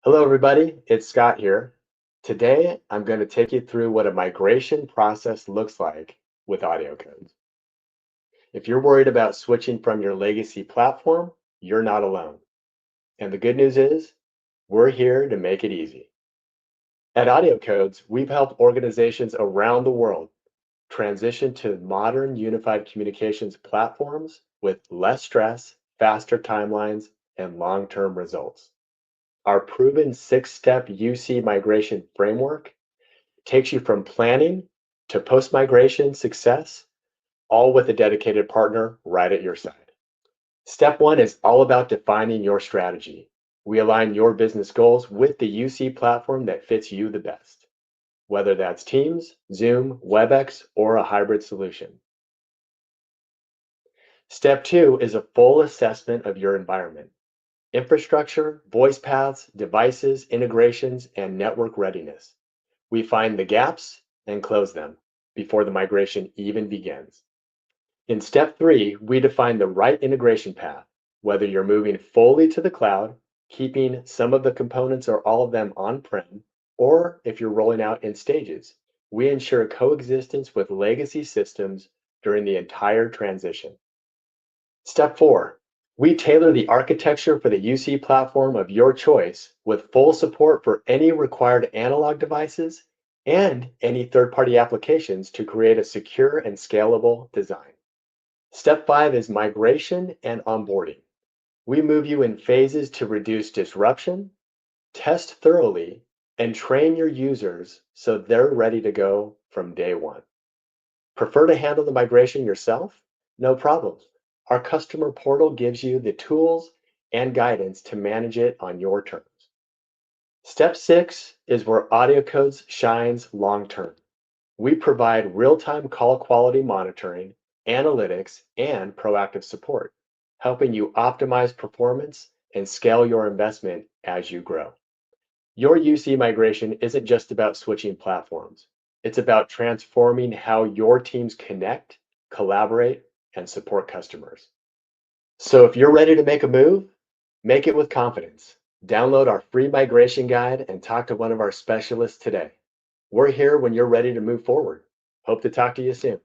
Hello, everybody. It's Scott here. Today, I'm going to take you through what a migration process looks like with AudioCodes. If you're worried about switching from your legacy platform, you're not alone. And the good news is, we're here to make it easy. At AudioCodes, we've helped organizations around the world transition to modern unified communications platforms with less stress, faster timelines, and long-term results. Our proven six-step UC migration framework takes you from planning to post-migration success, all with a dedicated partner right at your side. Step one is all about defining your strategy. We align your business goals with the UC platform that fits you the best, whether that's Teams, Zoom, WebEx, or a hybrid solution. Step two is a full assessment of your environment. Infrastructure, voice paths, devices, integrations, and network readiness. We find the gaps and close them before the migration even begins. In step three, we define the right integration path, whether you're moving fully to the cloud, keeping some of the components or all of them on-prem, or if you're rolling out in stages. We ensure coexistence with legacy systems during the entire transition. Step four, we tailor the architecture for the UC platform of your choice with full support for any required analog devices and any third-party applications to create a secure and scalable design. Step five is migration and onboarding. We move you in phases to reduce disruption, test thoroughly, and train your users so they're ready to go from day one. Prefer to handle the migration yourself? No problem. Our customer portal gives you the tools and guidance to manage it on your terms. Step six is where AudioCodes shines long-term. We provide real-time call quality monitoring, analytics, and proactive support, helping you optimize performance and scale your investment as you grow. Your UC migration isn't just about switching platforms. It's about transforming how your teams connect, collaborate, and support customers. So if you're ready to make a move, make it with confidence. Download our free migration guide and talk to one of our specialists today. We're here when you're ready to move forward. Hope to talk to you soon.